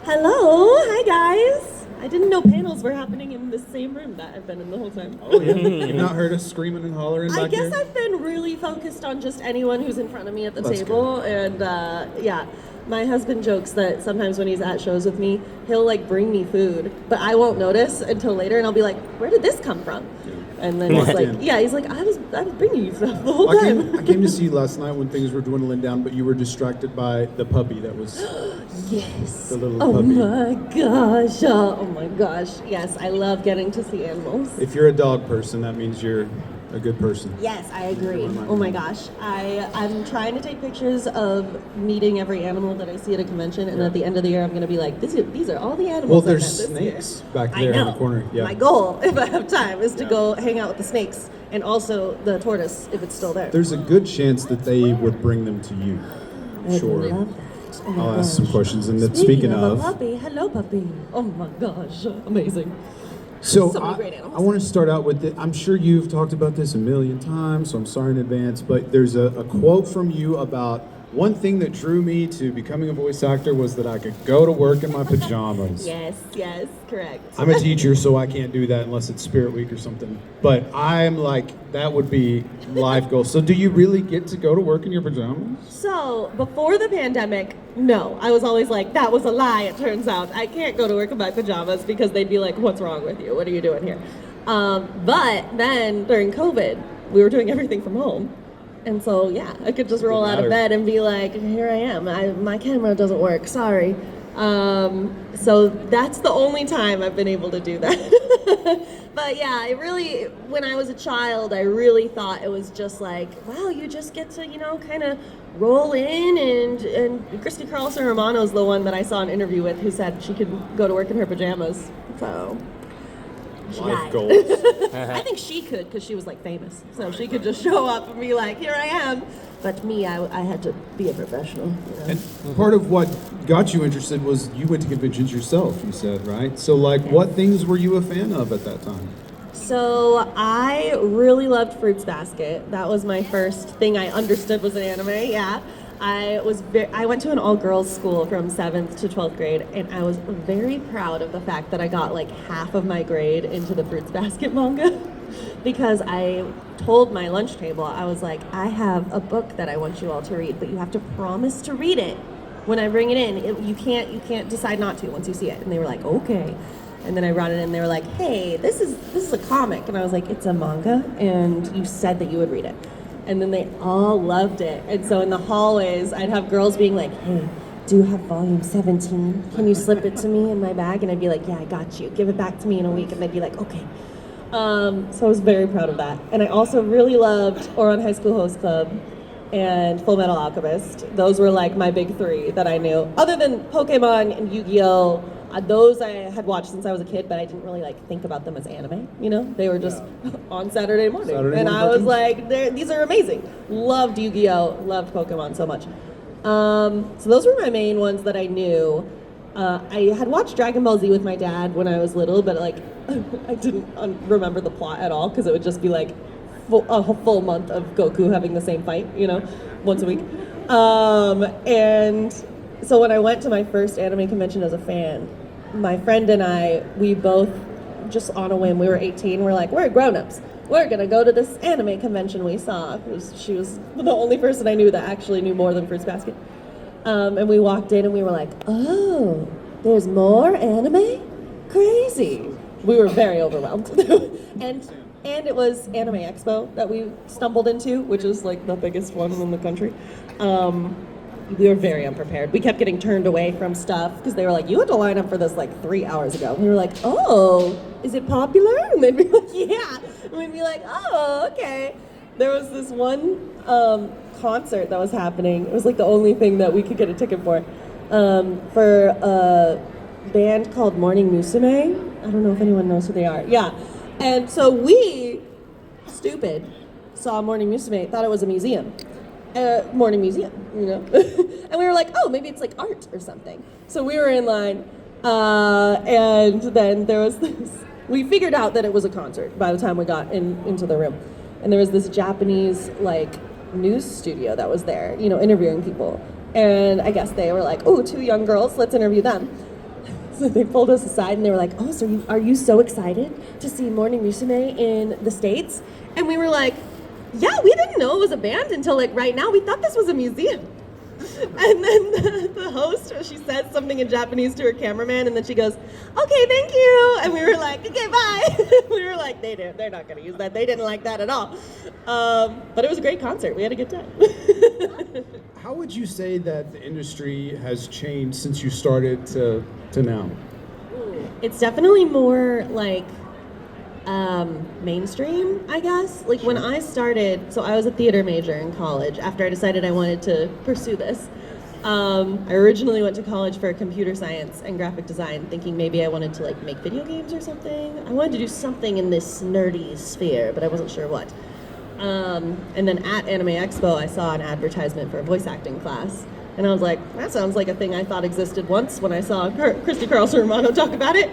Hello, hi guys. I didn't know panels were happening in the same room that I've been in the whole time. Oh yeah, you've not heard us screaming and hollering I back guess here? I've been really focused on just anyone who's in front of me at the That's table, and yeah, my husband jokes that sometimes when he's at shows with me, he'll like bring me food, but I won't notice until later, and I'll be like, "Where did this come from?" And then he's like, "Yeah," he's like, "I was bringing you stuff the whole time." I came to see you last night when things were dwindling down, but you were distracted by the puppy that was Yes. the little Oh puppy. my gosh. Oh my gosh. Yes, I love getting to see animals. If you're a dog person, that means you're a good person. Yes, I agree. Oh my gosh. I'm trying to take pictures of meeting every animal that I see at a convention, and at the end of the year, I'm going to be like, these are all the animals. Well, I there's met this year." snakes back there in the corner. Yeah. My goal, if I have time, is to go hang out with the snakes and also the tortoise, if it's still there. There's a good chance that they would bring them to you. I Sure. love that. Oh my I'll ask some gosh. questions. And then Speaking speaking of a of, puppy, hello puppy. Oh my gosh, amazing. so So many great animals. I want to start out with I'm sure you've talked about this a million times, so I'm sorry in advance, but there's a quote from you about one thing that drew me to becoming a voice actor was that I could go to work in my pajamas. Yes, correct. I'm a teacher, so I can't do that unless it's Spirit Week or something. But I'm like, that would be life goal. So do you really get to go to work in your pajamas? So, before the pandemic, no. I was always like, that was a lie, it turns out. I can't go to work in my pajamas because they'd be like, what's wrong with you? What are you doing here? But then, during COVID, we were doing everything from home. And so, yeah, I could just roll out of bed and be like, here I am. My camera doesn't work, sorry. So that's the only time I've been able to do that. But yeah, I really, when I was a child, I really thought it was just like, wow, you just get to, kind of roll in, and Christy Carlson Romano's the one that I saw an interview with who said she could go to work in her pajamas. So she Life died. goals. I think she could because she was like famous, so she could just show up and be like, here I am. But me, I had to be a professional. And part of what got you interested was you went to conventions yourself, you said, right? So what things were you a fan of at that time? So I really loved Fruits Basket. That was my first thing I understood was an anime, yeah. I went to an all-girls school from 7th to 12th grade, and I was very proud of the fact that I got like half of my grade into the Fruits Basket manga because I told my lunch table, I was like, I have a book that I want you all to read, but you have to promise to read it when I bring it in. You can't decide not to once you see it. And they were like, okay. And then I brought it in, and they were like, hey, this is a comic. And I was like, it's a manga, and you said that you would read it. And then they all loved it. And so in the hallways, I'd have girls being like, hey, do you have volume 17? Can you slip it to me in my bag? And I'd be like, yeah, I got you. Give it back to me in a week. And they'd be like, okay. So I was very proud of that. And I also really loved Ouran High School Host Club and Full Metal Alchemist. Those were like my big three that I knew. Other than Pokemon and Yu-Gi-Oh! Those I had watched since I was a kid, but I didn't really like think about them as anime, They were just on Saturday morning. And I was like, these are amazing. Loved Yu-Gi-Oh! Loved Pokemon so much. So those were my main ones that I knew. I had watched Dragon Ball Z with my dad when I was little, but like I didn't remember the plot at all because it would just be like a full month of Goku having the same fight, once a week. And so when I went to my first anime convention as a fan, my friend and I, we both, just on a whim, we were 18, we're like, we're grown-ups. We're gonna go to this anime convention we saw. She was the only person I knew that actually knew more than Fruits Basket. And we walked in and we were like, oh, there's more anime? Crazy. We were very overwhelmed. And it was Anime Expo that we stumbled into, which is like the biggest one in the country. We were very unprepared. We kept getting turned away from stuff because they were like, you had to line up for this like 3 hours ago. We were like, oh, is it popular? And they'd be like, yeah. And we'd be like, oh, okay. There was this one concert that was happening. It was like the only thing that we could get a ticket for a band called Morning Musume. I don't know if anyone knows who they are. Yeah. And so we, stupid, saw Morning Musume, thought it was a museum. Morning museum, and we were like, oh, maybe it's like art or something. So we were in line, and then there was this, we figured out that it was a concert by the time we got into the room. And there was this Japanese, news studio that was there, interviewing people. And I guess they were like, oh, two young girls, let's interview them. So they pulled us aside and they were like, oh, so are you so excited to see Morning Musume in the States? And we were like, yeah, we didn't know it was a band until like right now. We thought this was a museum. And then the host, she said something in Japanese to her cameraman, and then she goes, okay, thank you. And we were like, okay, bye. We were like, they're not going to use that. They didn't like that at all. But it was a great concert. We had a good time. How would you say that the industry has changed since you started to now? It's definitely more like mainstream, I guess. Like when I started, so I was a theater major in college after I decided I wanted to pursue this. I originally went to college for computer science and graphic design, thinking maybe I wanted to like make video games or something. I wanted to do something in this nerdy sphere, but I wasn't sure what. And then at Anime Expo, I saw an advertisement for a voice acting class. And I was like, that sounds like a thing I thought existed once when I saw Christy Carlson Romano talk about it.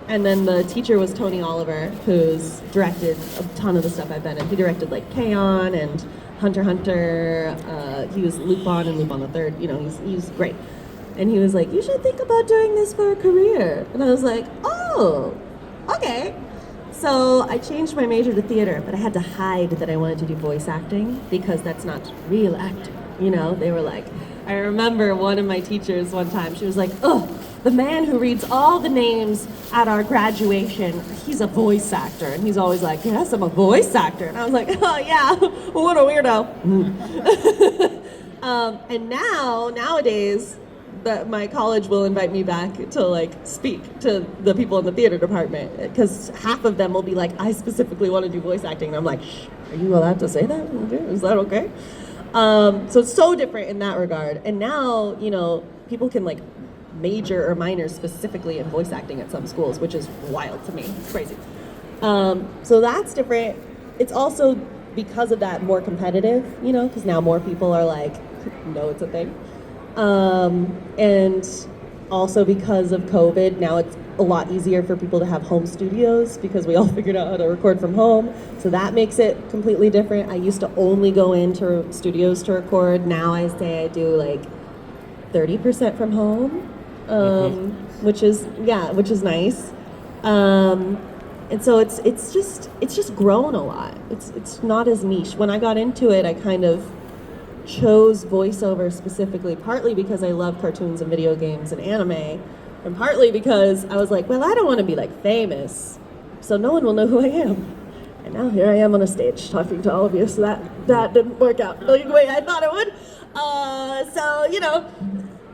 And then the teacher was Tony Oliver, who's directed a ton of the stuff I've been in. He directed like K-On! And Hunter x Hunter. He was Lupin and Lupin the Third. You know, he's great. And he was like, you should think about doing this for a career. And I was like, oh, okay. So I changed my major to theater, but I had to hide that I wanted to do voice acting because that's not real acting. You know, they were like, I remember one of my teachers one time, she was like, oh, the man who reads all the names at our graduation, he's a voice actor. And he's always like, yes, I'm a voice actor. And I was like, oh yeah, what a weirdo. And nowadays, my college will invite me back to like speak to the people in the theater department because half of them will be like, I specifically want to do voice acting. And I'm like, shh, are you allowed to say that? Is that okay? So it's so different in that regard. And now, you know, people can like major or minor specifically in voice acting at some schools, which is wild to me. It's crazy. So that's different. It's also because of that more competitive, you know, because now more people are like, no, it's a thing. And also because of COVID, now it's a lot easier for people to have home studios because we all figured out how to record from home. So that makes it completely different. I used to only go into studios to record. Now I say I do like 30% from home, which is nice. And so it's just grown a lot. It's not as niche. When I got into it, I kind of chose voiceover specifically, partly because I love cartoons and video games and anime, and partly because I was like, well, I don't want to be like famous, so no one will know who I am. And now here I am on a stage talking to all of you, so that didn't work out the way I thought it would. So, you know,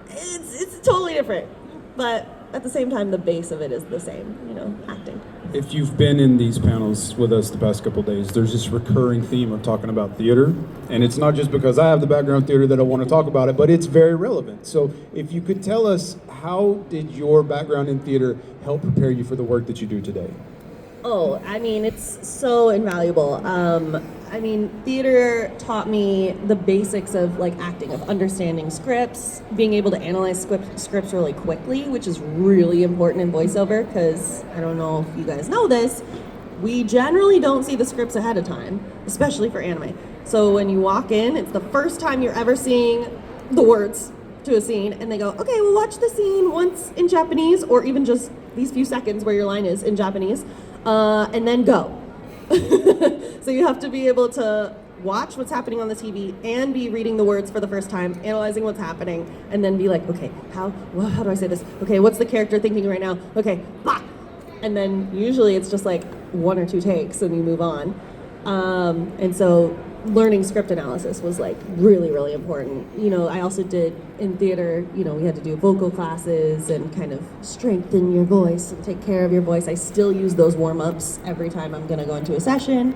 it's totally different, but at the same time, the base of it is the same, you know, acting. If you've been in these panels with us the past couple of days, there's this recurring theme of talking about theater. And it's not just because I have the background in theater that I want to talk about it, but it's very relevant. So if you could tell us, how did your background in theater help prepare you for the work that you do today? Oh, I mean, it's so invaluable. I mean, theater taught me the basics of like acting, of understanding scripts, being able to analyze scripts really quickly, which is really important in voiceover because I don't know if you guys know this, we generally don't see the scripts ahead of time, especially for anime. So when you walk in, it's the first time you're ever seeing the words to a scene, and they go, okay, we'll watch the scene once in Japanese, or even just these few seconds where your line is in Japanese, and then go. So you have to be able to watch what's happening on the TV and be reading the words for the first time, analyzing what's happening, and then be like, okay, how do I say this? Okay, what's the character thinking right now? Okay, bah! And then usually it's just like one or two takes and you move on. And so learning script analysis was like really, really important. You know, I also did in theater, you know, we had to do vocal classes and kind of strengthen your voice and take care of your voice. I still use those warm-ups every time I'm gonna go into a session.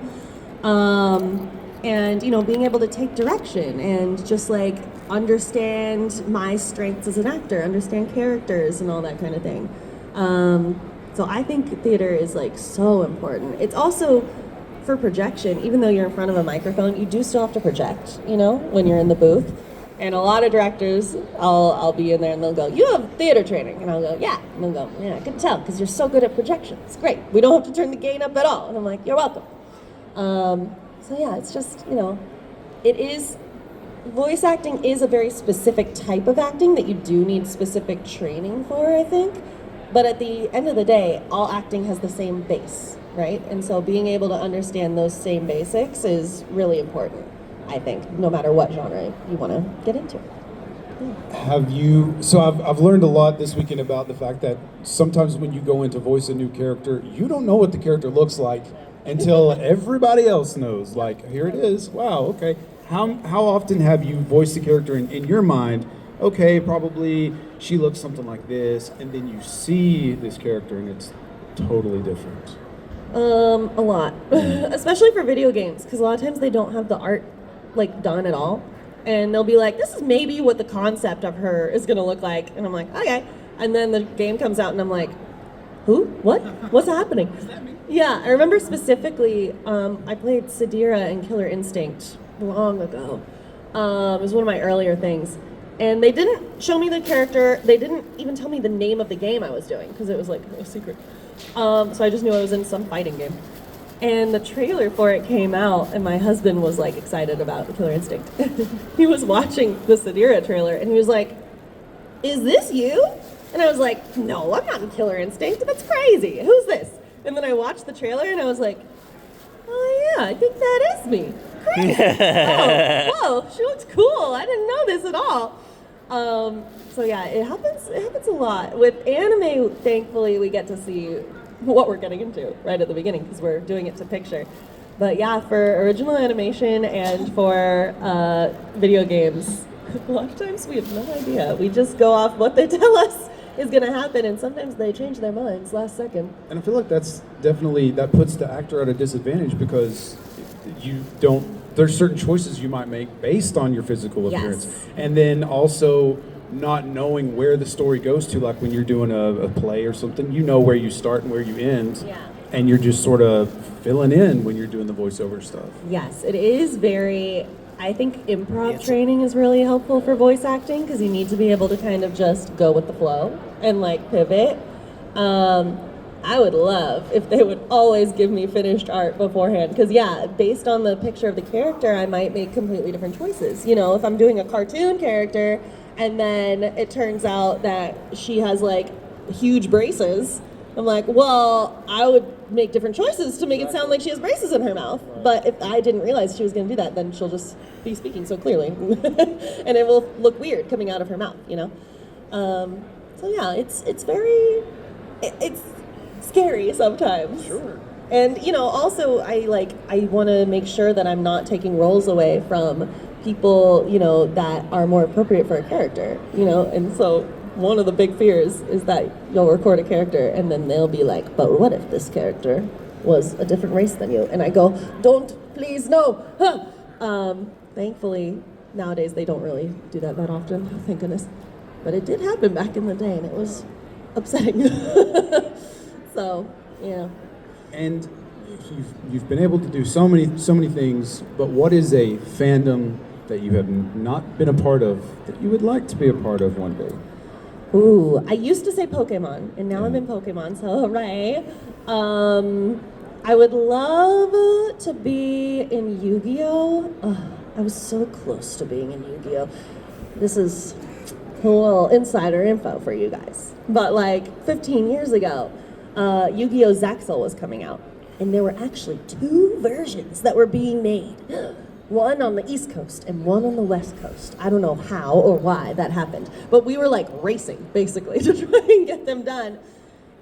And, you know, being able to take direction and just like understand my strengths as an actor, understand characters and all that kind of thing. So I think theater is like so important. It's also for projection, even though you're in front of a microphone, you do still have to project, you know, when you're in the booth. And a lot of directors, I'll be in there and they'll go, you have theater training. And I'll go, yeah. And they'll go, yeah, I can tell because you're so good at projection. It's great. We don't have to turn the gain up at all. And I'm like, you're welcome. So yeah, it's just, you know, it is voice acting is a very specific type of acting that you do need specific training for, I think. But at the end of the day, all acting has the same base, right? And so being able to understand those same basics is really important, I think, no matter what genre you want to get into. I've learned a lot this weekend about the fact that sometimes when you go in to voice a new character, you don't know what the character looks like until everybody else knows. Like, here it is. Wow, okay. How often have you voiced a character in your mind? Okay, probably she looks something like this, and then you see this character and it's totally different. A lot, especially for video games, because a lot of times they don't have the art like done at all, and they'll be like, "This is maybe what the concept of her is gonna look like," and I'm like, "Okay," and then the game comes out, and I'm like, "Who? What? What's happening?" Is that me? Yeah, I remember specifically. I played Sadira in Killer Instinct long ago. It was one of my earlier things. And they didn't show me the character. They didn't even tell me the name of the game I was doing because it was like a secret. So I just knew I was in some fighting game. And the trailer for it came out, and my husband was like excited about Killer Instinct. He was watching the Sadira trailer, and he was like, "Is this you?" And I was like, "No, I'm not in Killer Instinct. That's crazy. Who's this?" And then I watched the trailer, and I was like, "Oh yeah, I think that is me. Crazy. Oh, whoa, she looks cool. I didn't know this at all." So yeah, it happens a lot. With anime, thankfully, we get to see what we're getting into right at the beginning because we're doing it to picture. But yeah, for original animation and for video games, a lot of times we have no idea. We just go off what they tell us is going to happen, and sometimes they change their minds last second. And I feel like that puts the actor at a disadvantage because there's certain choices you might make based on your physical appearance. Yes. And then also not knowing where the story goes to, like when you're doing a play or something, you know where you start and where you end. Yeah. And you're just sort of filling in when you're doing the voiceover stuff. Yes, it is very, I think improv training is really helpful for voice acting because you need to be able to kind of just go with the flow and like pivot. I would love if they would always give me finished art beforehand because yeah, based on the picture of the character, I might make completely different choices. You know, if I'm doing a cartoon character and then it turns out that she has like huge braces, I'm like, well, I would make different choices to make it sound like she has braces in her mouth. But if I didn't realize she was going to do that, then she'll just be speaking so clearly. And it will look weird coming out of her mouth, you know? So yeah, it's scary sometimes. Sure. And, you know, also I want to make sure that I'm not taking roles away from people, you know, that are more appropriate for a character, you know? And so one of the big fears is that you'll record a character and then they'll be like, but what if this character was a different race than you? And I go, don't, please, no. Huh. Thankfully, nowadays they don't really do that often, thank goodness. But it did happen back in the day and it was upsetting. So, yeah. And you've been able to do so many things, but what is a fandom that you have not been a part of that you would like to be a part of one day? Ooh, I used to say Pokemon, and now I'm in Pokemon, so hooray. I would love to be in Yu-Gi-Oh! I was so close to being in Yu-Gi-Oh! This is a little insider info for you guys. But like 15 years ago, Yu-Gi-Oh! Zaxel was coming out, and there were actually 2 versions that were being made. One on the East Coast and one on the West Coast. I don't know how or why that happened, but we were like racing basically to try and get them done.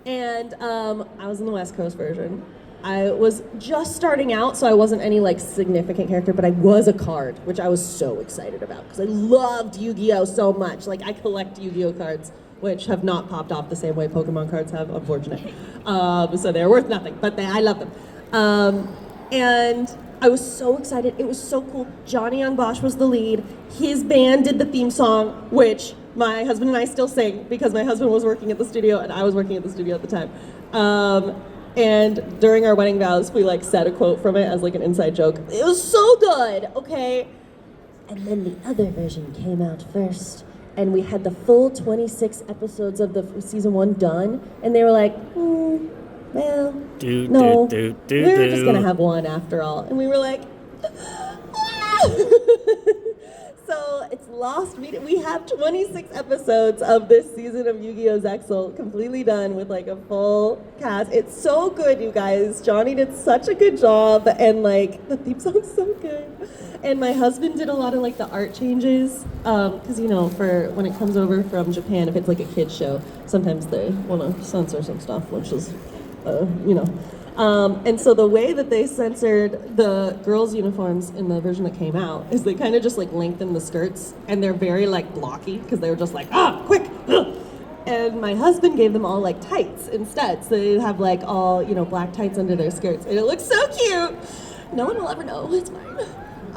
And I was in the West Coast version. I was just starting out, so I wasn't any like significant character, but I was a card, which I was so excited about because I loved Yu-Gi-Oh! So much. Like I collect Yu-Gi-Oh! Cards, which have not popped off the same way Pokemon cards have, unfortunately. So they're worth nothing, but I love them. And I was so excited. It was so cool. Johnny Young Bosch was the lead. His band did the theme song, which my husband and I still sing because my husband was working at the studio and I was working at the studio at the time. And during our wedding vows, we like said a quote from it as like an inside joke. It was so good, okay? And then the other version came out first. And we had the full 26 episodes of the season 1 done. And they were like, well, no, we're just gonna have one after all. And we were like, ah! So it's lost media. We have 26 episodes of this season of Yu-Gi-Oh! Zexal completely done with like a full cast. It's so good, you guys. Johnny did such a good job, and like the theme song's so good. And my husband did a lot of like the art changes, because you know, for when it comes over from Japan, if it's like a kid's show, sometimes they want to censor some stuff, which is, you know. And so the way that they censored the girls' uniforms in the version that came out is they kind of just like lengthened the skirts, and they're very like blocky because they were just like, quick. And my husband gave them all like tights instead, so they have like all, you know, black tights under their skirts, and it looks so cute. No one will ever know. It's fine.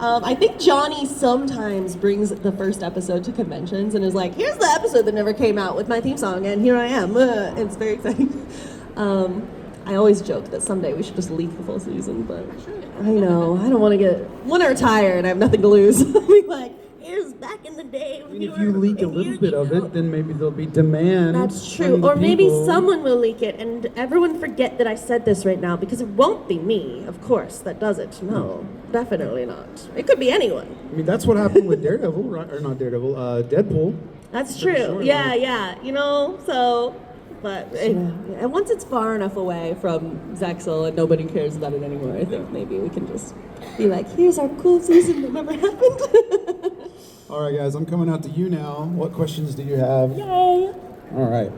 I think Johnny sometimes brings the first episode to conventions and is like, here's the episode that never came out with my theme song, and here I am. It's very exciting. I always joke that someday we should just leak the full season, but I know, I don't want to retire and I have nothing to lose. I'll be like, here's back in the day. I mean, if you leak a little bit of it, then maybe there'll be demand. That's true. Or maybe someone will leak it, and everyone forget that I said this right now, because it won't be me, of course, that does it. No, definitely not. It could be anyone. I mean, that's what happened with Daredevil, right? Or not Daredevil, Deadpool. That's true. Sure, yeah. You know, so... But and once it's far enough away from Zexal and nobody cares about it anymore, I think maybe we can just be like, here's our cool season that never happened. All right, guys, I'm coming out to you now. What questions do you have? Yay! All right.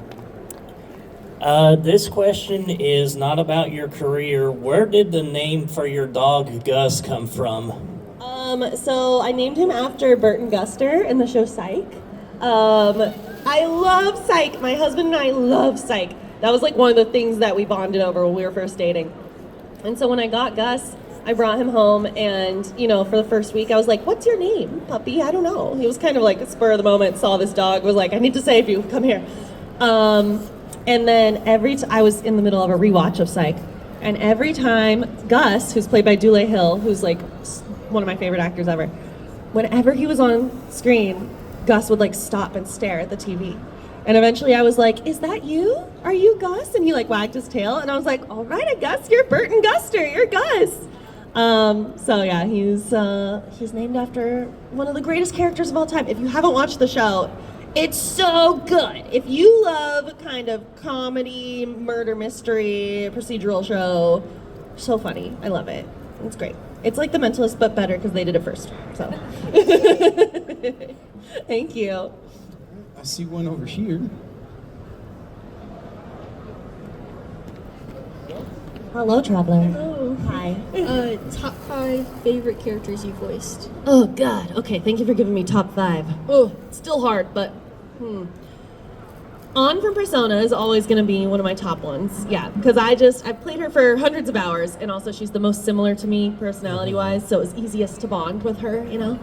This question is not about your career. Where did the name for your dog, Gus, come from? So I named him after Burton Guster in the show Psych. I love Psych. My husband and I love Psych. That was like one of the things that we bonded over when we were first dating. And so when I got Gus, I brought him home, and you know, for the first week I was like, what's your name, puppy? I don't know. He was kind of like a spur of the moment, saw this dog, was like, I need to save you, come here. And then I was in the middle of a rewatch of Psych, and every time Gus, who's played by Dule Hill, who's like one of my favorite actors ever, whenever he was on screen, Gus would like stop and stare at the TV. And eventually I was like, is that you? Are you Gus? And he like wagged his tail, and I was like, all right, I guess you're Burton Guster, you're Gus. So yeah, he's named after one of the greatest characters of all time. If you haven't watched the show, it's so good. If you love kind of comedy, murder mystery, procedural show, so funny. I love it. It's great. It's like The Mentalist, but better because they did it first. So, thank you. I see one over here. Hello, traveler. Hello. Hi. Top 5 favorite characters you voiced. Oh God. Okay, thank you for giving me top 5. Oh, it's still hard, but On from Persona is always going to be one of my top ones. Yeah, because I've played her for hundreds of hours, and also she's the most similar to me personality-wise, so it was easiest to bond with her, you know?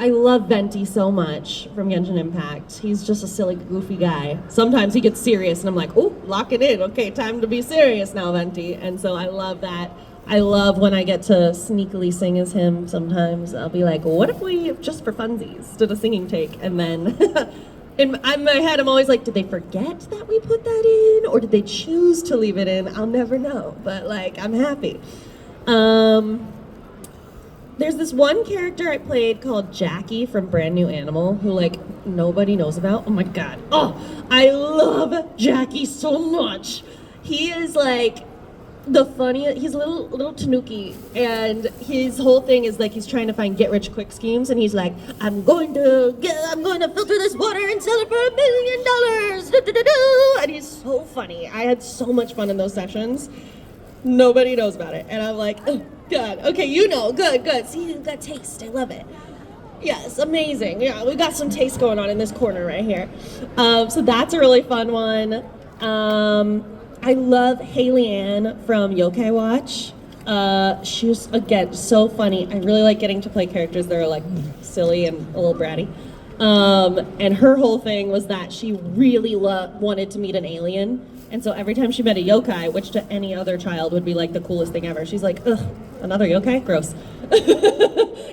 I love Venti so much from Genshin Impact. He's just a silly, goofy guy. Sometimes he gets serious, and I'm like, oh, lock it in. Okay, time to be serious now, Venti. And so I love that. I love when I get to sneakily sing as him sometimes. I'll be like, what if we, just for funsies, did a singing take? And then in my head, I'm always like, did they forget that we put that in? Or did they choose to leave it in? I'll never know. But like, I'm happy. There's this one character I played called Jackie from Brand New Animal, who like nobody knows about. Oh my God. Oh, I love Jackie so much. He is like the funniest. He's a little tanuki, and his whole thing is like he's trying to find get rich quick schemes, and he's like, I'm going to filter this water and sell it for $1 million. Do-do-do-do. And he's so funny. I had so much fun in those sessions. Nobody knows about it, and I'm like, oh God, okay, you know, good. See, you've got taste. I love it. Yes, amazing. Yeah, we got some taste going on in this corner right here. So that's a really fun one. I love Haley Ann from Yokai Watch. She's, again, so funny. I really like getting to play characters that are like silly and a little bratty. And her whole thing was that she really wanted to meet an alien. And so every time she met a yokai, which to any other child would be like the coolest thing ever, she's like, ugh, another yokai? Gross.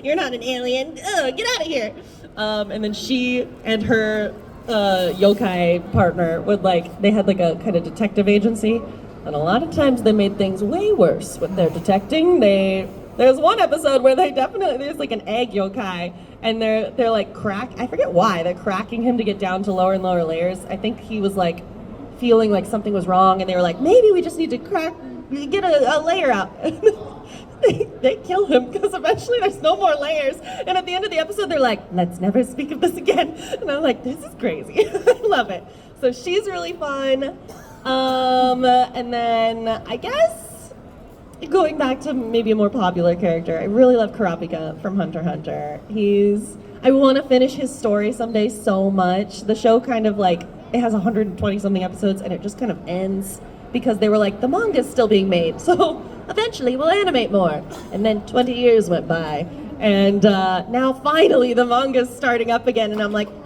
You're not an alien. Ugh, get out of here. And then she and her yokai partner would they had like a kind of detective agency. And a lot of times they made things way worse with their detecting. They There's one episode where there's like an egg yokai, and they're like I forget why, they're cracking him to get down to lower and lower layers. I think he was like feeling like something was wrong, and they were like, maybe we just need to get a layer out. They kill him because eventually there's no more layers. And at the end of the episode, they're like, let's never speak of this again. And I'm like, this is crazy. I love it. So she's really fun. And then I guess going back to maybe a more popular character, I really love Kurapika from Hunter x Hunter. I want to finish his story someday so much. The show kind of like, it has 120 something episodes and it just kind of ends because they were like, the manga's still being made. So eventually we'll animate more. And then 20 years went by. And now finally the manga's starting up again. And I'm like, we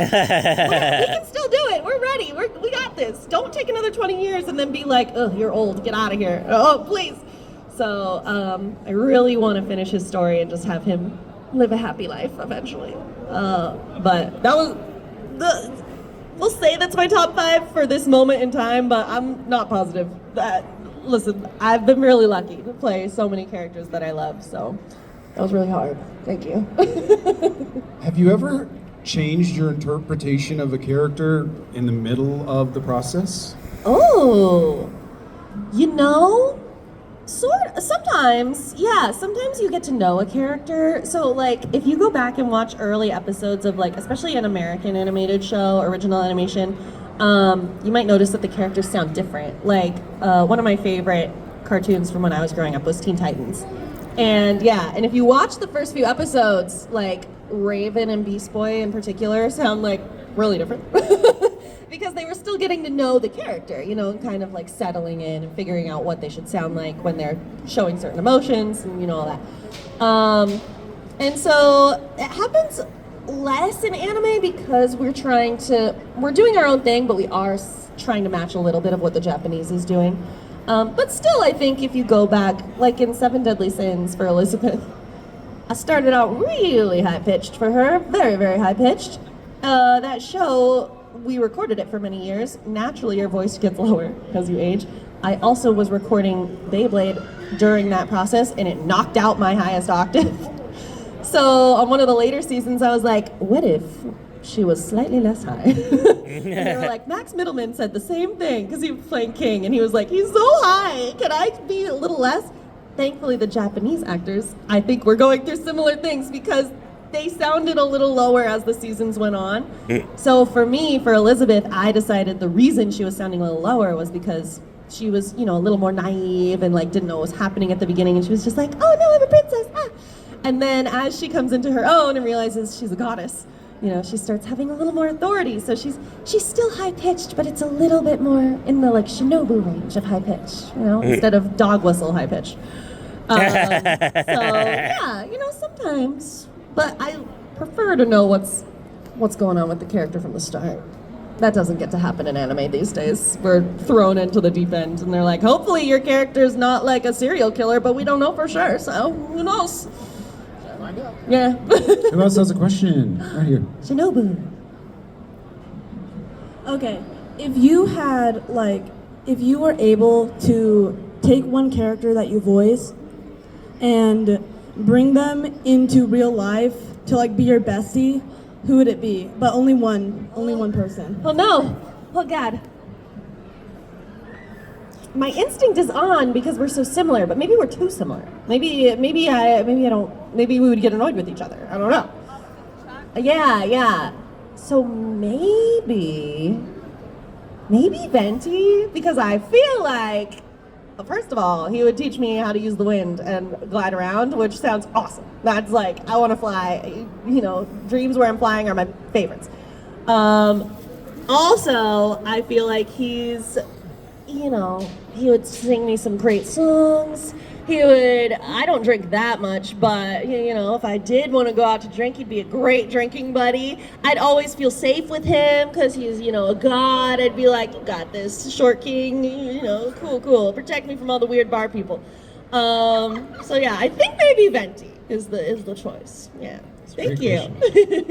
can still do it. We're ready. We got this. Don't take another 20 years and then be like, oh, you're old. Get out of here. Oh, please. So I really want to finish his story and just have him live a happy life eventually. But that was we'll say that's my top 5 for this moment in time, but I'm not positive. Listen, I've been really lucky to play so many characters that I love, so that was really hard. Thank you. Have you ever changed your interpretation of a character in the middle of the process? Oh, sometimes you get to know a character. So like if you go back and watch early episodes of like, especially an American animated show, original animation, you might notice that the characters sound different. Like one of my favorite cartoons from when I was growing up was Teen Titans. And if you watch the first few episodes, like Raven and Beast Boy in particular sound like really different. Because they were still getting to know the character, and kind of like settling in and figuring out what they should sound like when they're showing certain emotions and all that. And so it happens less in anime because we're doing our own thing, but we are trying to match a little bit of what the Japanese is doing. But still, I think if you go back, like in Seven Deadly Sins for Elizabeth, I started out really high-pitched for her, very, very high-pitched. That show, we recorded it for many years. Naturally, your voice gets lower as you age. I also was recording Beyblade during that process, and it knocked out my highest octave. So on one of the later seasons, I was like, what if she was slightly less high? And they were like, Max Middleman said the same thing, because he was playing King, and he was like, he's so high, can I be a little less? Thankfully, the Japanese actors, I think, were going through similar things, because they sounded a little lower as the seasons went on. So for me, for Elizabeth, I decided the reason she was sounding a little lower was because she was, a little more naive and like didn't know what was happening at the beginning, and she was just like, oh no, I'm a princess, ah. And then as she comes into her own and realizes she's a goddess, she starts having a little more authority. So she's still high pitched, but it's a little bit more in the like Shinobu range of high pitch, instead of dog whistle high pitch. Sometimes. But I prefer to know what's going on with the character from the start. That doesn't get to happen in anime these days. We're thrown into the deep end, and they're like, hopefully your character's not like a serial killer, but we don't know for sure, so who knows? Yeah. Who else has a question? Right here. Shinobu. Okay, if you were able to take one character that you voice and bring them into real life to like be your bestie, who would it be? But only one person. Oh no! Oh God. My instinct is on because we're so similar, but maybe we're too similar. Maybe we would get annoyed with each other. I don't know. Yeah. So maybe Venti, because I feel like, first of all, he would teach me how to use the wind and glide around, which sounds awesome. That's like, I want to fly. Dreams where I'm flying are my favorites. Also, I feel like he's, he would sing me some great songs. I don't drink that much, but, if I did want to go out to drink, he'd be a great drinking buddy. I'd always feel safe with him because he's, a god. I'd be like, you got this, short king, cool. Protect me from all the weird bar people. So yeah, I think maybe Venti is the choice. Yeah, thank you.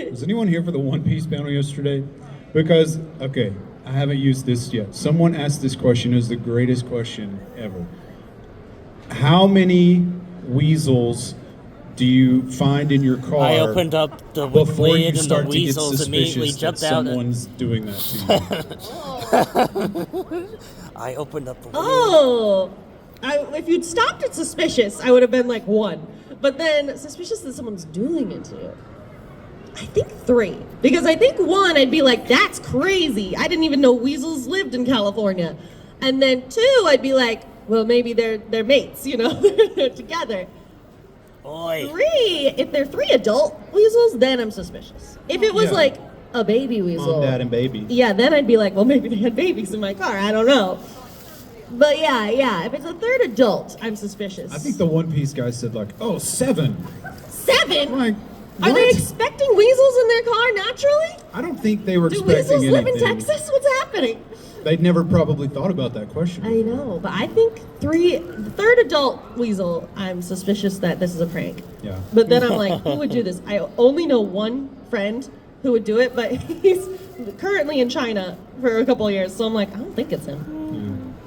Was anyone here for the One Piece panel yesterday? Because, okay, I haven't used this yet. Someone asked this question, it was the greatest question ever. How many weasels do you find in your car? I opened up the before lid you and the start to get weasels immediately suspicious that jumped out. someone's doing that to you? I opened up the lid. Oh, if you'd stopped at suspicious, I would have been like 1. But then suspicious that someone's doing it to you. I think 3. Because I think 1, I'd be like, that's crazy. I didn't even know weasels lived in California. And then 2, I'd be like, well, maybe they're mates, you know, they're together. Boy. 3, if they're 3 adult weasels, then I'm suspicious. If it was Yeah. like a baby weasel. Mom, dad, and baby. Yeah, then I'd be like, well, maybe they had babies in my car. I don't know. But yeah, if it's a 3rd adult, I'm suspicious. I think the One Piece guy said like, oh, 7. 7? Like, Are they what? expecting weasels in their car naturally? I don't think they were Do expecting weasels live in anything. Texas? What's happening? They'd never probably thought about that question. I know, but I think the 3rd adult weasel, I'm suspicious that this is a prank. Yeah. But then I'm like, who would do this? I only know one friend who would do it, but he's currently in China for a couple of years, so I'm like, I don't think it's him.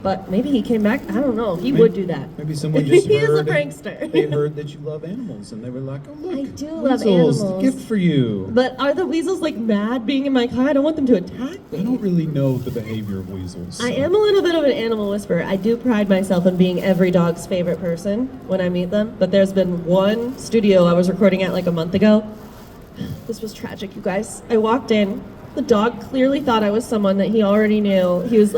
But maybe he came back. I don't know. He would do that. Maybe someone just He is a heard. prankster. They heard that you love animals, and they were like, "Oh look, I do love weasels, animals. gift for you." But are the weasels like mad being in my car? I don't want them to attack I me. don't really know the behavior of weasels. I am a little bit of an animal whisperer. I do pride myself in being every dog's favorite person when I meet them. But there's been one studio I was recording at like a month ago. This was tragic, you guys. I walked in. The dog clearly thought I was someone that he already knew. He's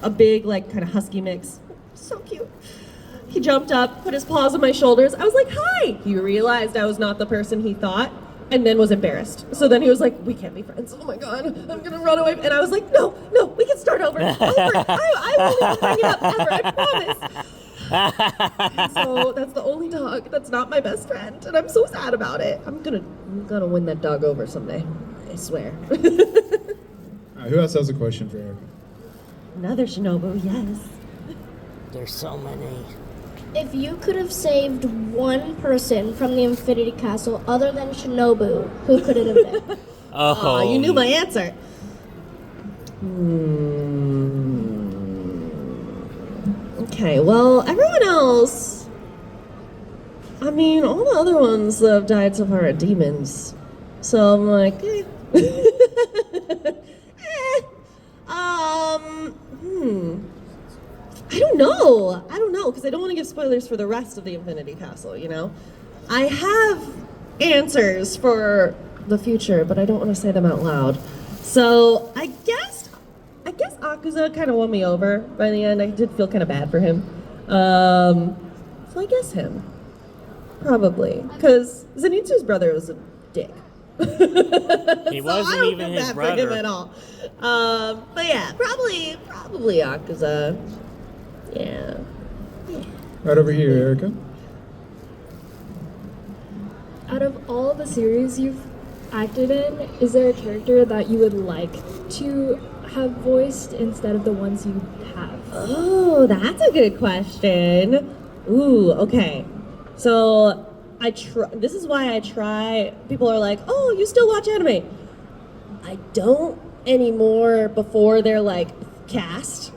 a big, like, kind of husky mix. So cute. He jumped up, put his paws on my shoulders. I was like, hi! He realized I was not the person he thought, and then was embarrassed. So then he was like, we can't be friends. Oh my God, I'm gonna run away. And I was like, no, we can start over. I won't even bring it up ever, I promise. So that's the only dog that's not my best friend, and I'm so sad about it. I'm gonna win that dog over someday. I swear. All right, who else has a question for Erika? Another Shinobu, yes. There's so many. If you could have saved one person from the Infinity Castle other than Shinobu, who could it have been? Oh, you knew my answer. Okay, well, everyone else. I mean, all the other ones that have died so far are demons. So I'm like, I don't know, because I don't want to give spoilers for the rest of the Infinity Castle, you know? I have answers for the future, but I don't want to say them out loud. So I guess Akuza kind of won me over by the end. I did feel kind of bad for him. So I guess him. Probably. Because Zenitsu's brother was a dick. He So wasn't I don't even feel his bad for him brother. at all. But yeah, probably Akuza. Yeah. Right over here, Erika. Out of all the series you've acted in, is there a character that you would like to have voiced instead of the ones you have? Oh, that's a good question. Ooh, okay. So this is why I try. People are like, "Oh, you still watch anime?" I don't anymore before they're like cast,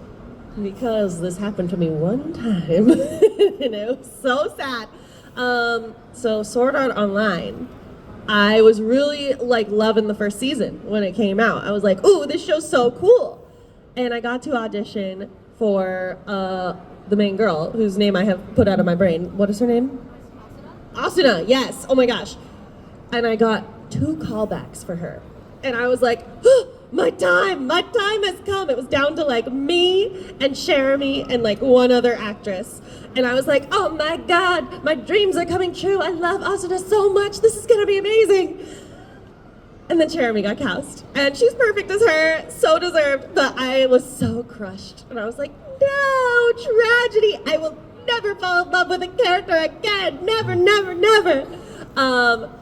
because this happened to me one time and it was so sad. So Sword Art Online, I was really like loving the first season when it came out. I was like, "Ooh, this show's so cool," and I got to audition for the main girl, whose name I have put out of my brain. What is her name? Asuna, yes. Oh my gosh. And I got 2 callbacks for her. And I was like, oh, my time has come. It was down to like me and Jeremy and like one other actress. And I was like, oh my God, my dreams are coming true. I love Asuna so much. This is gonna be amazing. And then Jeremy got cast. And she's perfect as her, so deserved. But I was so crushed. And I was like, no, tragedy. I will never fall in love with a character again. Never, never, never.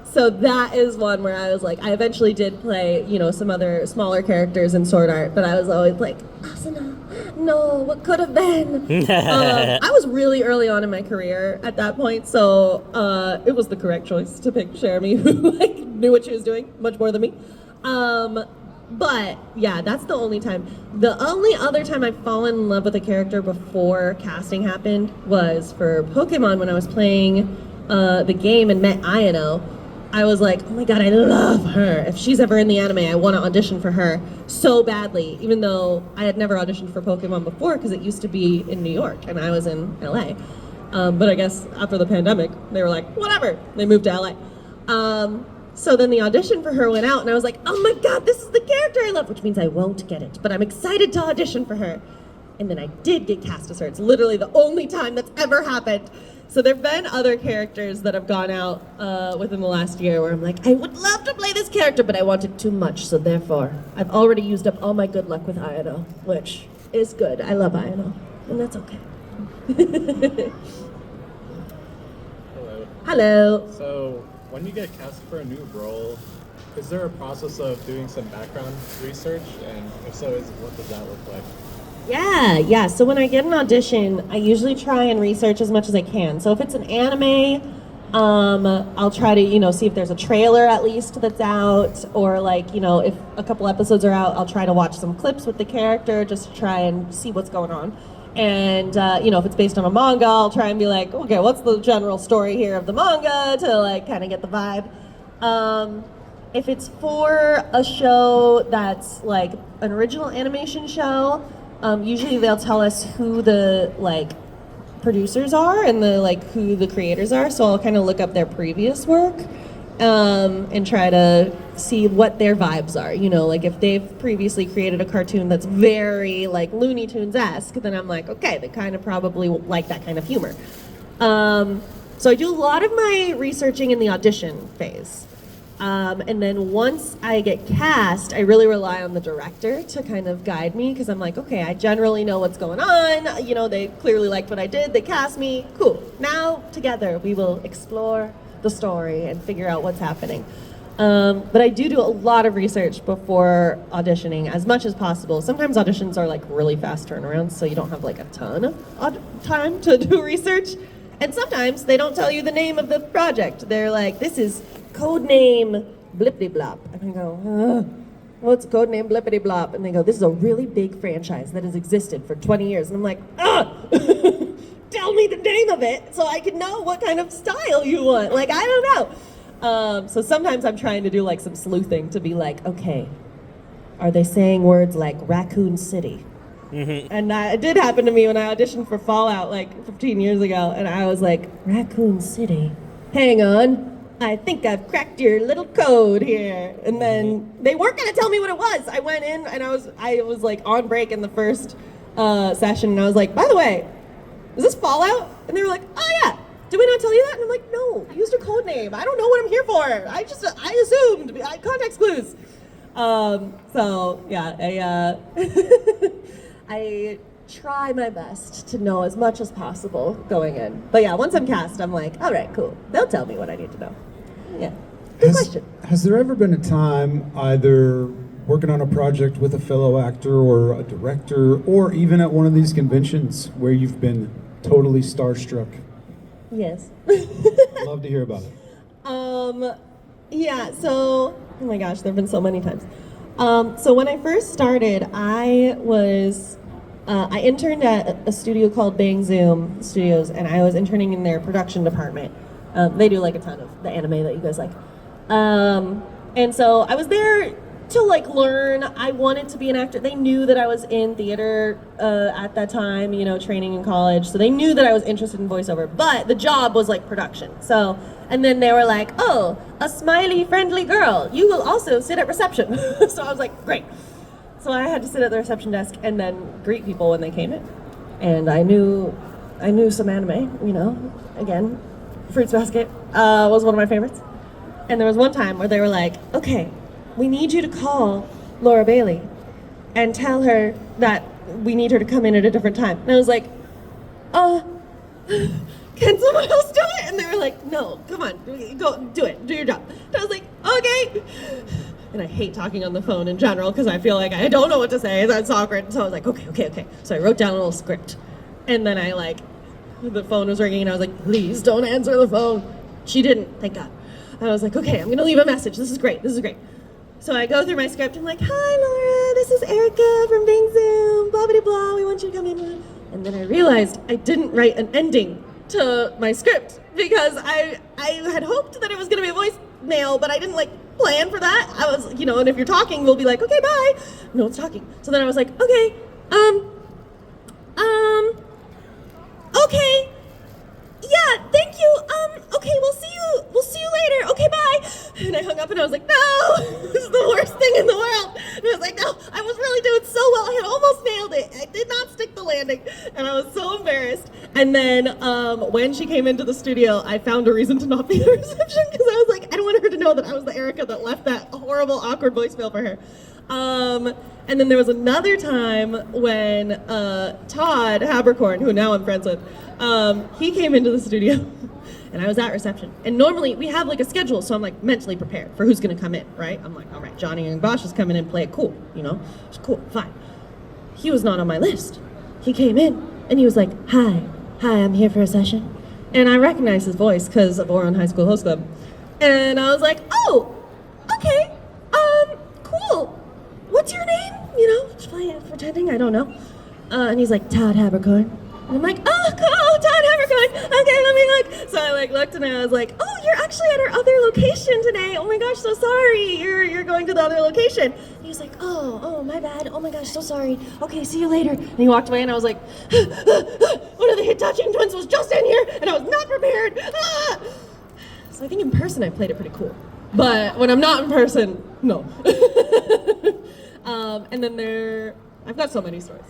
So that is one where I was like, I eventually did play, you know, some other smaller characters in Sword Art, but I was always like, Asuna, no, what could have been? I was really early on in my career at that point, so it was the correct choice to pick Jeremy, who like knew what she was doing much more than me. But yeah, that's the only time. The only other time I've fallen in love with a character before casting happened was for Pokemon when I was playing the game and met Ayano. I was like, oh my god, I love her. If she's ever in the anime, I want to audition for her so badly, even though I had never auditioned for Pokemon before because it used to be in New York and I was in LA. But I guess after the pandemic, they were like, whatever. They moved to LA. So then the audition for her went out and I was like, oh my god, this is the character I love, which means I won't get it, but I'm excited to audition for her. And then I did get cast as her. It's literally the only time that's ever happened. So there've been other characters that have gone out within the last year where I'm like, I would love to play this character, but I want it too much, so therefore, I've already used up all my good luck with Ayano, which is good. I love Ayano, and that's okay. Hello. Hello. So, when you get cast for a new role, is there a process of doing some background research? And if so, what does that look like? Yeah. So when I get an audition, I usually try and research as much as I can. So if it's an anime, I'll try to, see if there's a trailer at least that's out, or if a couple episodes are out, I'll try to watch some clips with the character just to try and see what's going on. And, if it's based on a manga, I'll try and be like, okay, what's the general story here of the manga to kind of get the vibe. If it's for a show that's like an original animation show, usually they'll tell us who the producers are and who the creators are. So I'll kind of look up their previous work and try to see what their vibes are. If they've previously created a cartoon that's very Looney Tunes-esque, then I'm like, okay, they kind of probably like that kind of humor. So I do a lot of my researching in the audition phase. And then once I get cast, I really rely on the director to kind of guide me, because I'm like, okay, I generally know what's going on. They clearly liked what I did. They cast me. Cool. Now, together, we will explore the story and figure out what's happening. But I do a lot of research before auditioning, as much as possible. Sometimes auditions are really fast turnarounds, so you don't have a ton of time to do research. And sometimes they don't tell you the name of the project. They're like, this is codename Blippity Blop. And I go, what's codename Blippity Blop? And they go, this is a really big franchise that has existed for 20 years. And I'm like, tell me the name of it so I can know what kind of style you want. I don't know. So sometimes I'm trying to do some sleuthing to be like, okay, are they saying words like Raccoon City? Mm-hmm. And that did happen to me when I auditioned for Fallout 15 years ago, and I was like, Raccoon City? Hang on. I think I've cracked your little code here. And then they weren't gonna tell me what it was. I went in and I was on break in the first session, and I was like, by the way, is this Fallout? And they were like, oh yeah. Did we not tell you that? And I'm like, no, I used a code name. I don't know what I'm here for. I assumed. Context clues. So yeah, I try my best to know as much as possible going in. But yeah, once I'm cast, I'm like, all right, cool. They'll tell me what I need to know. Yeah. Good question. Has there ever been a time, either working on a project with a fellow actor or a director, or even at one of these conventions, where you've been totally starstruck? Yes. Love to hear about it. Yeah, so, oh my gosh, there have been so many times. So when I first started, I interned at a studio called Bang Zoom Studios, and I was interning in their production department. They do a ton of the anime that you guys like. And so I was there to learn. I wanted to be an actor. They knew that I was in theater at that time, training in college. So they knew that I was interested in voiceover, but the job was production. So, and then they were like, oh, a smiley, friendly girl. You will also sit at reception. So I was like, great. So I had to sit at the reception desk and then greet people when they came in. And I knew some anime, again, Fruits Basket was one of my favorites. And there was one time where they were like, okay, we need you to call Laura Bailey and tell her that we need her to come in at a different time. And I was like, can someone else do it? And they were like, no, come on, go do it, do your job. And I was like, okay. And I hate talking on the phone in general because I feel like I don't know what to say. That's awkward. So I was like, okay. So I wrote down a little script. And then the phone was ringing and I was like, please don't answer the phone. She didn't, thank God. I was like, okay, I'm gonna leave a message. This is great. So I go through my script. I'm like, hi, Laura, this is Erika from Bing Zoom, blah, blah, blah. We want you to come in. And then I realized I didn't write an ending to my script because I had hoped that it was going to be a voicemail, but I didn't like plan for that. I was, and if you're talking, we'll be like, okay, bye. No one's talking. So then I was like, okay, okay. Yeah, thank you. Okay, we'll see you later. Okay, bye. And I hung up and I was like, no, this is the worst thing in the world. And I was like, no, I was really doing so well. I had almost nailed it. I did not stick the landing. And I was so embarrassed. And then when she came into the studio, I found a reason to not be at the reception because I was like, I don't want her to know that I was the Erika that left that horrible, awkward voicemail for her. And then there was another time when Todd Habercorn, who now I'm friends with, he came into the studio and I was at reception. And normally we have like a schedule, so I'm like mentally prepared for who's gonna come in, right? I'm like, all right, Johnny and Bosch is coming in, play it cool, It's cool, fine. He was not on my list. He came in and he was like, hi, I'm here for a session. And I recognized his voice because of Oron High School Host Club. And I was like, oh, okay, cool. What's your name? Just pretending I don't know. And he's like, Todd Habercorn. And I'm like, oh, cool, Todd Habercorn. Okay, let me look. So I looked and I was like, oh, you're actually at our other location today. Oh my gosh, so sorry. You're going to the other location. And he was like, oh, my bad. Oh my gosh, so sorry. Okay, see you later. And he walked away and I was like, one of the Hitachi twins was just in here and I was not prepared. Ah! So I think in person I played it pretty cool. But when I'm not in person, no. And then I've got so many stories.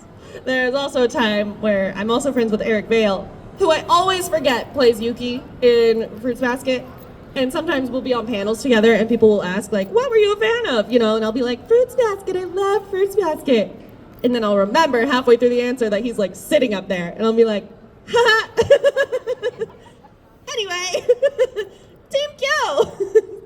There's also a time where I'm also friends with Eric Vale, who I always forget plays Yuki in Fruits Basket. And sometimes we'll be on panels together and people will ask like, what were you a fan of? And I'll be like, Fruits Basket, I love Fruits Basket. And then I'll remember halfway through the answer that he's like sitting up there and I'll be like, haha. Anyway, Team Q.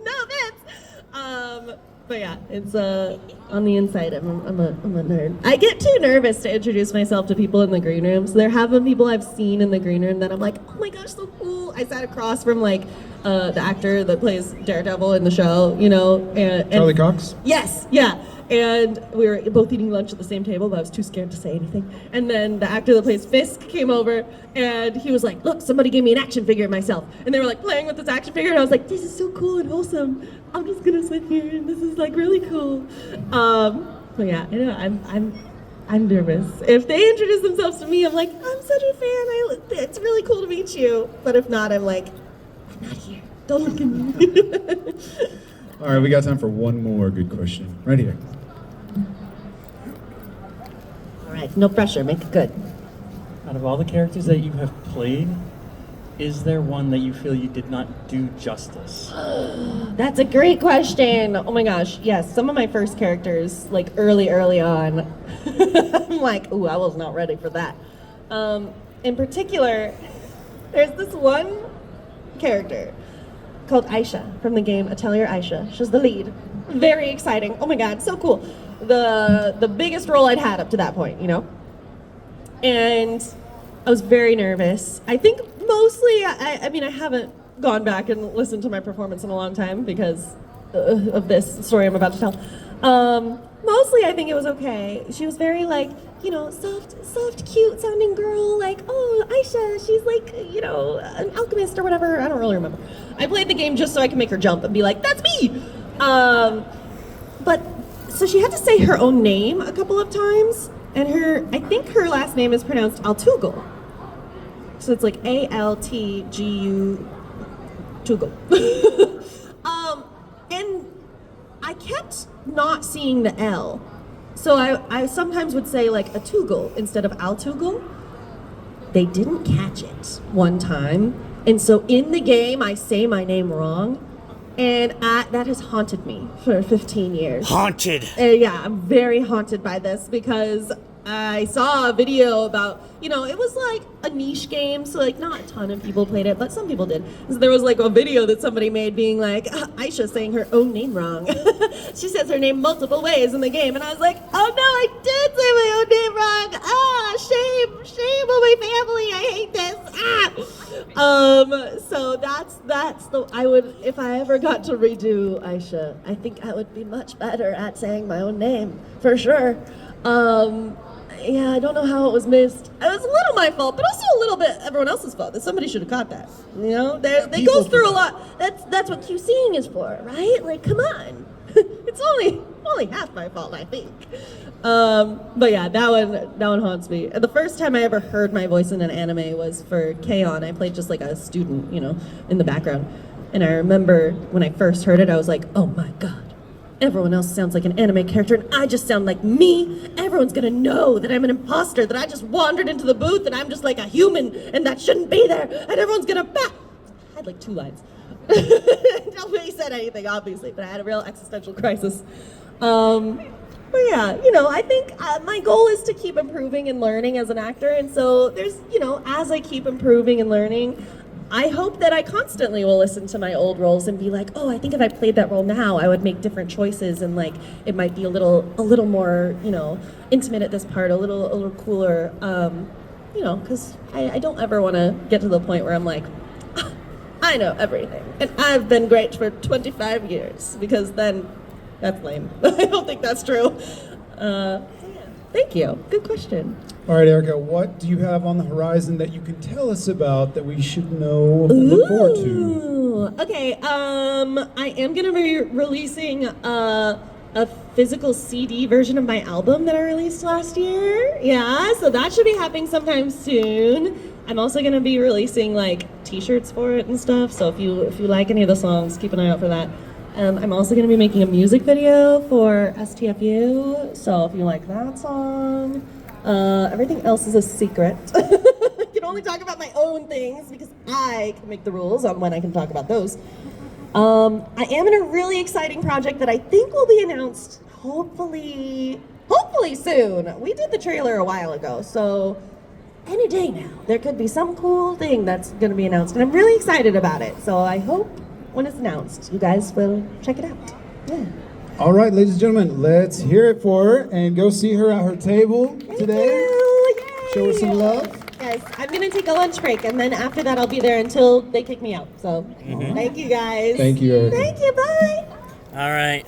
No offense. But yeah, it's on the inside. I'm a nerd. I get too nervous to introduce myself to people in the green room. So there have been people I've seen in the green room that I'm like, oh my gosh, so cool. I sat across from the actor that plays Daredevil in the show, and Charlie Cox? Yes, yeah. And we were both eating lunch at the same table, but I was too scared to say anything. And then the actor that plays Fisk came over, and he was like, look, somebody gave me an action figure of myself. And they were like playing with this action figure, and I was like, this is so cool and wholesome. I'm just gonna sit here, and this is like really cool. But yeah, I know, I'm nervous. If they introduce themselves to me, I'm like, I'm such a fan. It's really cool to meet you. But if not, I'm like, I'm not here. Don't look at me. All right, we got time for one more good question. Right here. All right, no pressure. Make it good. Out of all the characters that you have played, is there one that you feel you did not do justice? That's a great question. Oh my gosh, yes. Some of my first characters, like early on, I'm like, ooh, I was not ready for that. In particular, there's this one character called Aisha from the game Atelier Aisha. She's the lead. Very exciting. Oh my god, so cool. The biggest role I'd had up to that point, And I was very nervous. I think mostly, I mean, I haven't gone back and listened to my performance in a long time because of this story I'm about to tell. Mostly, I think it was okay. She was very soft, cute sounding girl. Like, oh, Aisha, she's like, an alchemist or whatever. I don't really remember. I played the game just so I could make her jump and be like, that's me. But so she had to say her own name a couple of times, and I think her last name is pronounced Altugel. So it's like Altgu Tugel. And I kept not seeing the L. So I sometimes would say like Atugel instead of Altugel. They didn't catch it one time. And so in the game, I say my name wrong. And that has haunted me for 15 years. Haunted. Yeah, I'm very haunted by this because I saw a video about, it was like a niche game, so like not a ton of people played it, but some people did. So there was like a video that somebody made being like, Aisha saying her own name wrong. She says her name multiple ways in the game, and I was like, oh no, I did say my own name wrong. Shame on my family, I hate this. So that's the I would if I ever got to redo Aisha, I think I would be much better at saying my own name for sure. Yeah, I don't know how it was missed. It was a little my fault, but also a little bit everyone else's fault. That somebody should have caught that. You know, they go through a lot. That's what QCing is for, right? Like, come on, it's only half my fault, I think. But yeah, that one haunts me. And the first time I ever heard my voice in an anime was for K-On! I played just like a student, you know, in the background. And I remember when I first heard it, I was like, oh my god. Everyone else sounds like an anime character, and I just sound like me. Everyone's gonna know that I'm an imposter, that I just wandered into the booth, and I'm just like a human, and that shouldn't be there, and everyone's gonna I had like 2 lines. Nobody said anything, obviously, but I had a real existential crisis. But yeah, you know, I think my goal is to keep improving and learning as an actor, and so there's, you know, as I keep improving and learning, I hope that I constantly will listen to my old roles and be like, oh, I think if I played that role now, I would make different choices, and like it might be a little more, you know, intimate at this part, a little cooler, you know, because I don't ever want to get to the point where I'm like, I know everything, and I've been great for 25 years, because then that's lame. I don't think that's true. So yeah. Thank you. Good question. All right, Erika, what do you have on the horizon that you can tell us about that we should know and look forward to? Okay, I am gonna be releasing a physical CD version of my album that I released last year. Yeah, so that should be happening sometime soon. I'm also gonna be releasing like T-shirts for it and stuff. So if you like any of the songs, keep an eye out for that. I'm also gonna be making a music video for STFU. So if you like that song. Everything else is a secret. I can only talk about my own things because I can make the rules on when I can talk about those. I am in a really exciting project that I think will be announced hopefully soon. We did the trailer a while ago, so any day now there could be some cool thing that's going to be announced, and I'm really excited about it. So I hope when it's announced, you guys will check it out. Yeah. All right, ladies and gentlemen, let's hear it for her and go see her at her table today. Yay. Show her some love. Guys, I'm gonna take a lunch break, and then after that I'll be there until they kick me out. So thank you guys. Thank you, Erika. Thank you, bye. All right.